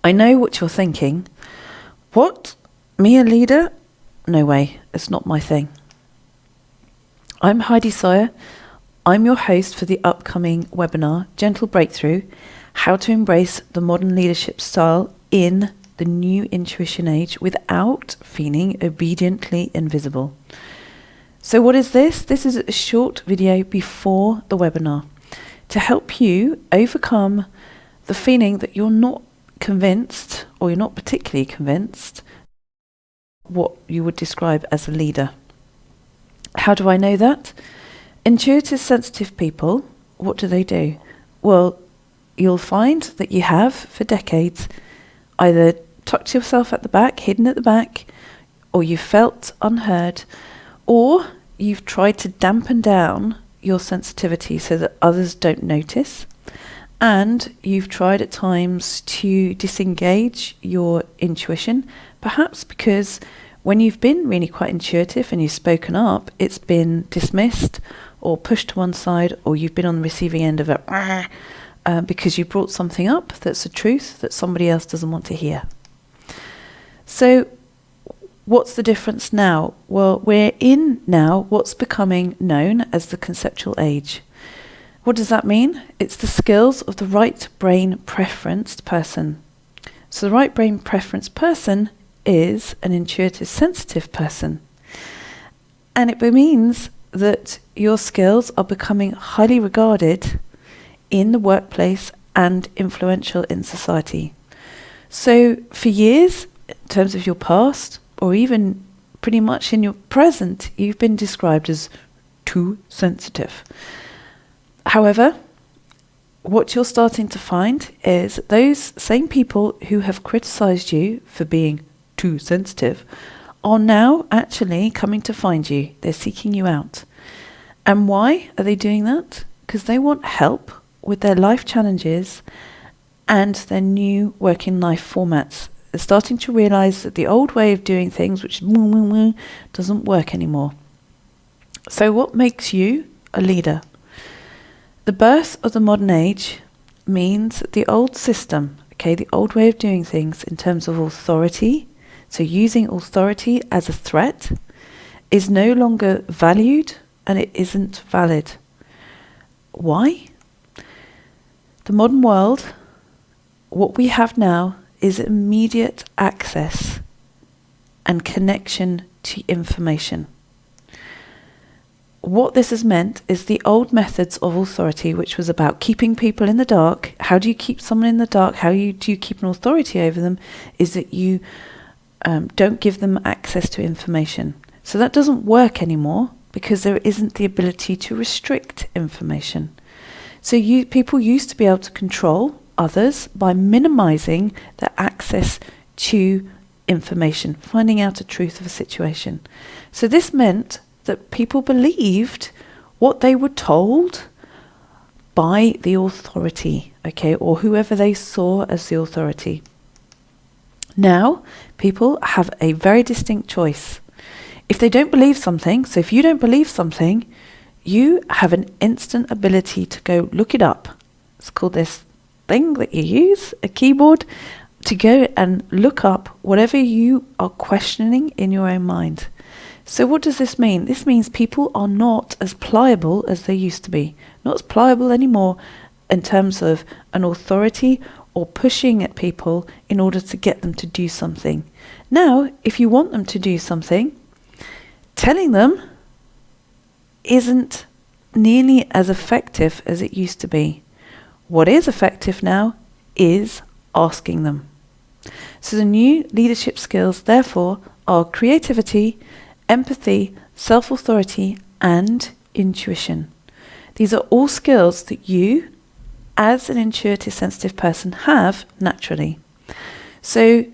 I know what you're thinking. What? Me a leader? No way, it's not my thing. I'm Heidi Sawyer. I'm your host for the upcoming webinar, Gentle Breakthrough, How to Embrace the Modern Leadership Style in the New Intuition Age Without Feeling Obediently Invisible. So what is this? This is a short video before the webinar to help you overcome the feeling that you're not convinced, or you're not particularly convinced, what you would describe as a leader. How do I know that? Intuitive, sensitive people, what do? Well, you'll find that you have, for decades, either tucked yourself at the back, hidden at the back, or you felt unheard, or you've tried to dampen down your sensitivity so that others don't notice, and you've tried at times to disengage your intuition, perhaps because when you've been really quite intuitive and you've spoken up, it's been dismissed or pushed to one side, or you've been on the receiving end of it because you brought something up that's a truth that somebody else doesn't want to hear. So what's the difference now? Well, we're in now what's becoming known as the conceptual age. What does that mean? It's the skills of the right brain preferenced person. So the right brain preferenced person is an intuitive sensitive person. And it means that your skills are becoming highly regarded in the workplace and influential in society. So for years, in terms of your past, or even pretty much in your present, you've been described as too sensitive. However, what you're starting to find is that those same people who have criticized you for being too sensitive are now actually coming to find you. They're seeking you out. And why are they doing that? Because they want help with their life challenges and their new working life formats. They're starting to realize that the old way of doing things, which doesn't work anymore. So what makes you a leader? The birth of the modern age means that the old system, the old way of doing things in terms of authority, so using authority as a threat, is no longer valued and it isn't valid. Why? The modern world, what we have now is immediate access and connection to information. What this has meant is the old methods of authority, which was about keeping people in the dark. How do you keep someone in the dark? How do you keep an authority over them? Is that you don't give them access to information. So that doesn't work anymore because there isn't the ability to restrict information. So people used to be able to control others by minimizing their access to information, finding out the truth of a situation. So this meant that people believed what they were told by the authority, or whoever they saw as the authority. Now, people have a very distinct choice. If they don't believe something, so if you don't believe something, you have an instant ability to go look it up. It's called this thing that you use, a keyboard, to go and look up whatever you are questioning in your own mind. So what does this mean? This means people are not as pliable as they used to be. Not as pliable anymore in terms of an authority or pushing at people in order to get them to do something. Now, if you want them to do something, telling them isn't nearly as effective as it used to be. What is effective now is asking them. So the new leadership skills, therefore, are creativity, empathy, self-authority, and intuition. These are all skills that you, as an intuitive sensitive person, have naturally. So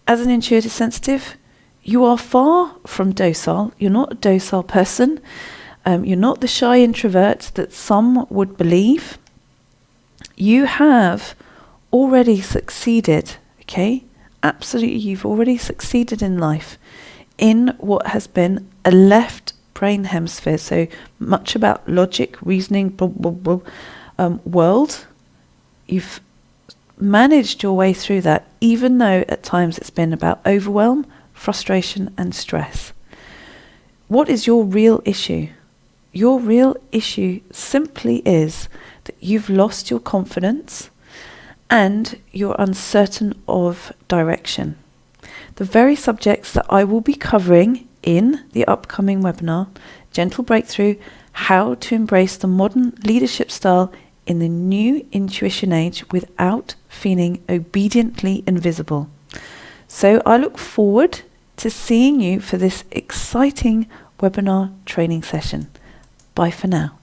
as an intuitive sensitive, you are far from docile. You're not a docile person. You're not the shy introvert that some would believe. You have already succeeded, Absolutely, you've already succeeded in life in what has been a left brain hemisphere, so much about logic, reasoning, world. You've managed your way through that, even though at times it's been about overwhelm, frustration, and stress. What is your real issue? Your real issue simply is that you've lost your confidence and you're uncertain of direction. The very subjects that I will be covering in the upcoming webinar, Gentle Breakthrough, How to Embrace the Modern Leadership Style in the New Intuition Age Without Feeling Obediently Invisible. So I look forward to seeing you for this exciting webinar training session. Bye for now.